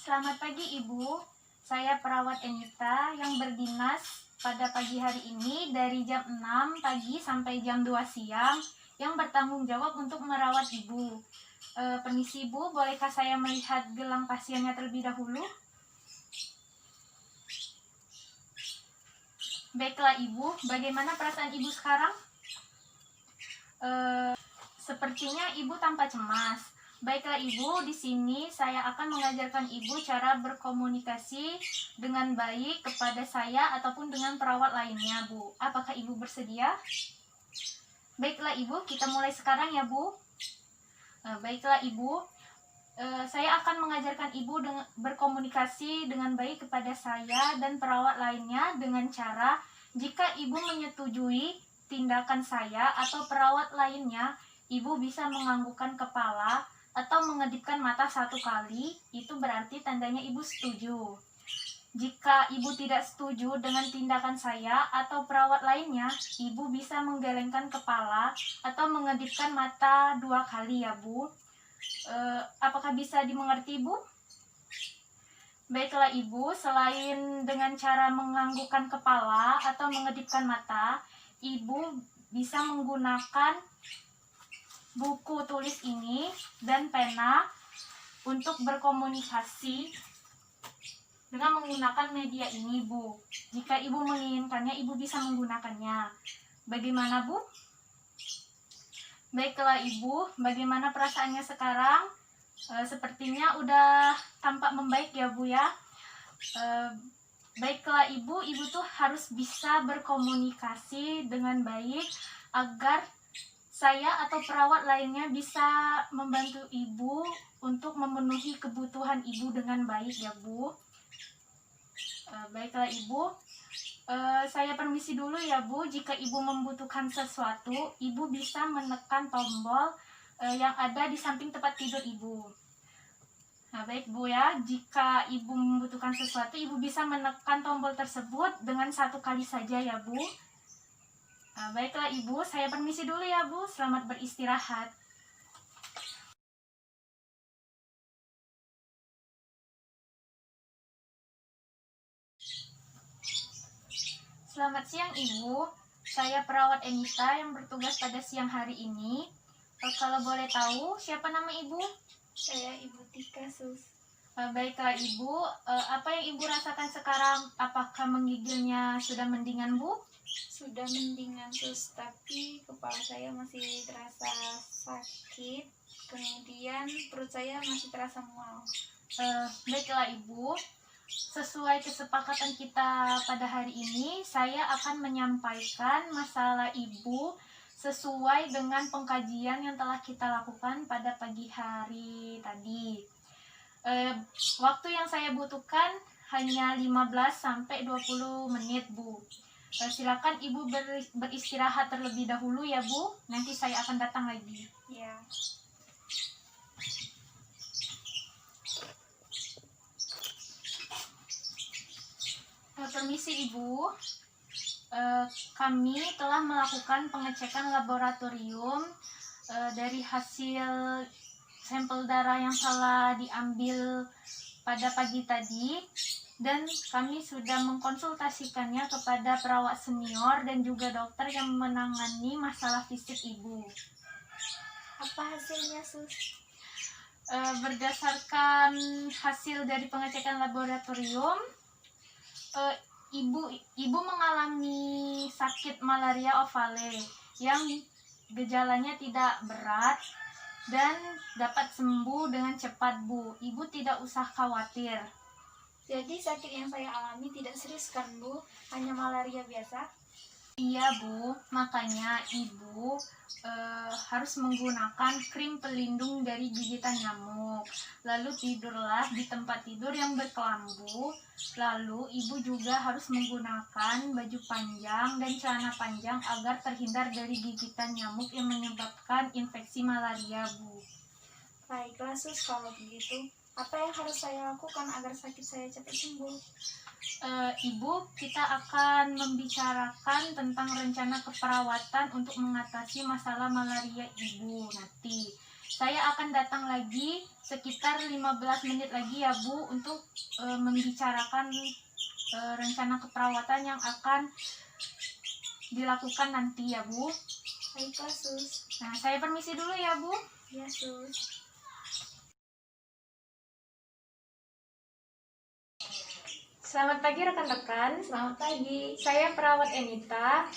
Selamat pagi Ibu. Saya perawat Enita yang berdinas pada pagi hari ini dari jam 6 pagi sampai jam 2 siang yang bertanggung jawab untuk merawat Ibu. Permisi Ibu, bolehkah saya melihat gelang pasiennya terlebih dahulu? Baiklah Ibu, bagaimana perasaan Ibu sekarang? Sepertinya Ibu tampak cemas. Baiklah Ibu, di sini saya akan mengajarkan Ibu cara berkomunikasi dengan baik kepada saya ataupun dengan perawat lainnya, Bu. Apakah Ibu bersedia? Baiklah Ibu, kita mulai sekarang ya, Bu. Baiklah Ibu, saya akan mengajarkan Ibu berkomunikasi dengan baik kepada saya dan perawat lainnya dengan cara jika Ibu menyetujui tindakan saya atau perawat lainnya, Ibu bisa menganggukkan kepala atau mengedipkan mata 1 kali, itu berarti tandanya Ibu setuju. Jika Ibu tidak setuju dengan tindakan saya atau perawat lainnya, Ibu bisa menggelengkan kepala atau mengedipkan mata 2 kali ya Bu. Apakah bisa dimengerti Bu? Baiklah Ibu, selain dengan cara menganggukkan kepala atau mengedipkan mata, Ibu bisa menggunakan buku tulis ini dan pena untuk berkomunikasi dengan menggunakan media ini, Bu. Jika Ibu menginginkannya, Ibu bisa menggunakannya. Bagaimana, Bu? Baiklah Ibu, bagaimana perasaannya sekarang? Sepertinya udah tampak membaik ya, Bu ya. Baiklah Ibu, Ibu tuh harus bisa berkomunikasi dengan baik agar saya atau perawat lainnya bisa membantu Ibu untuk memenuhi kebutuhan Ibu dengan baik ya Bu. Baiklah Ibu, saya permisi dulu ya Bu. Jika Ibu membutuhkan sesuatu, Ibu bisa menekan tombol yang ada di samping tempat tidur Ibu. Nah baik Bu ya, jika Ibu membutuhkan sesuatu, Ibu bisa menekan tombol tersebut dengan 1 kali saja ya Bu. Baiklah Ibu, saya permisi dulu ya Bu. Selamat beristirahat. Selamat siang Ibu. Saya perawat Enita yang bertugas pada siang hari ini. Kalau boleh tahu, siapa nama Ibu? Saya Ibu Tika, Sus. Baiklah Ibu, apa yang Ibu rasakan sekarang? Apakah menggigilnya sudah mendingan Bu? Sudah mendingan, Sus, tapi kepala saya masih terasa sakit, kemudian perut saya masih terasa mual. Baiklah Ibu, sesuai kesepakatan kita pada hari ini, saya akan menyampaikan masalah Ibu sesuai dengan pengkajian yang telah kita lakukan pada pagi hari tadi. Waktu yang saya butuhkan hanya 15-20 menit Bu. Silakan Ibu beristirahat terlebih dahulu ya Bu. Nanti saya akan datang lagi. Ya. Permisi Ibu. Kami telah melakukan pengecekan laboratorium dari hasil sampel darah yang telah diambil pada pagi tadi, dan kami sudah mengkonsultasikannya kepada perawat senior dan juga dokter yang menangani masalah fisik Ibu. Apa hasilnya, Sus? Berdasarkan hasil dari pengecekan laboratorium, Ibu mengalami sakit malaria ovale yang gejalanya tidak berat dan dapat sembuh dengan cepat Bu. Ibu tidak usah khawatir. Jadi sakit yang saya alami tidak serius kan Bu? Hanya malaria biasa? Iya Bu, makanya Ibu harus menggunakan krim pelindung dari gigitan nyamuk. Lalu tidurlah di tempat tidur yang berkelambu. Lalu Ibu juga harus menggunakan baju panjang dan celana panjang agar terhindar dari gigitan nyamuk yang menyebabkan infeksi malaria Bu. Baiklah Sus, kalau begitu. Apa yang harus saya lakukan agar sakit saya cepat sembuh? Ibu, kita akan membicarakan tentang rencana keperawatan untuk mengatasi masalah malaria Ibu nanti. Saya akan datang lagi sekitar 15 menit lagi ya Bu untuk membicarakan rencana keperawatan yang akan dilakukan nanti ya Bu. Baiklah, Sus. Nah, saya permisi dulu ya Bu. Ya, Sus. Selamat pagi rekan-rekan. Selamat pagi. Saya perawat Enita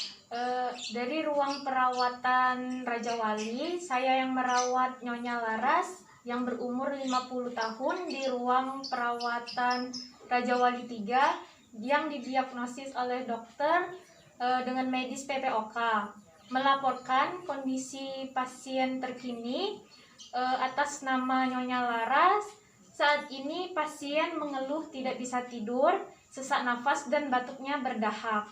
dari ruang perawatan Raja Wali. Saya yang merawat Nyonya Laras yang berumur 50 tahun di ruang perawatan Raja Wali 3 yang didiagnosis oleh dokter dengan medis PPOK. Melaporkan kondisi pasien terkini atas nama Nyonya Laras. Saat ini pasien mengeluh tidak bisa tidur, sesak nafas dan batuknya berdahak.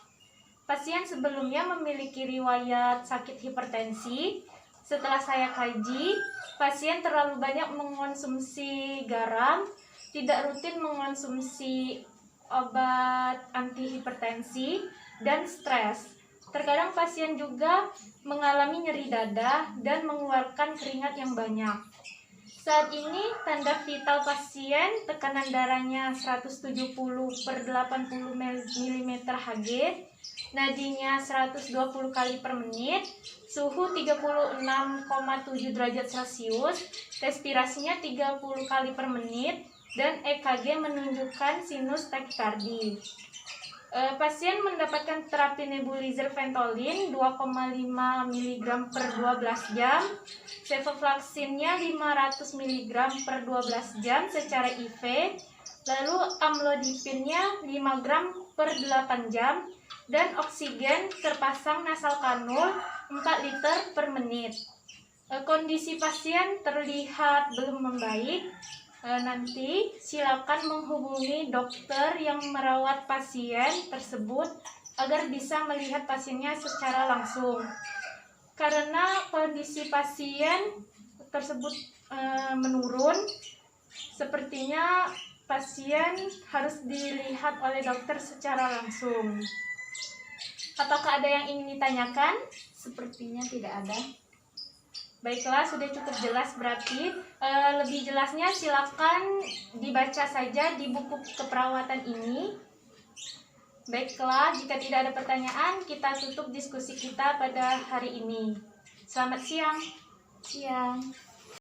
Pasien sebelumnya memiliki riwayat sakit hipertensi. Setelah saya kaji, pasien terlalu banyak mengonsumsi garam, tidak rutin mengonsumsi obat anti hipertensi, dan stres. Terkadang pasien juga mengalami nyeri dada dan mengeluarkan keringat yang banyak. Saat ini tanda vital pasien tekanan darahnya 170/80 mm Hg, nadinya 120 kali per menit, suhu 36,7 derajat Celcius, respirasinya 30 kali per menit, dan EKG menunjukkan sinus takikardi. Pasien mendapatkan terapi nebulizer Ventolin 2,5 mg per 12 jam, sevoflaksinnya 500 mg per 12 jam secara IV, lalu amlodipinnya 5 gram per 8 jam, dan oksigen terpasang nasal kanul 4 liter per menit. Kondisi pasien terlihat belum membaik. Nanti silakan menghubungi dokter yang merawat pasien tersebut agar bisa melihat pasiennya secara langsung. Karena kondisi pasien tersebut menurun, sepertinya pasien harus dilihat oleh dokter secara langsung. Apakah ada yang ingin ditanyakan? Sepertinya tidak ada. Baiklah, sudah cukup jelas berarti. Lebih jelasnya silakan dibaca saja di buku keperawatan ini. Baiklah, jika tidak ada pertanyaan, kita tutup diskusi kita pada hari ini. Selamat siang. Siang.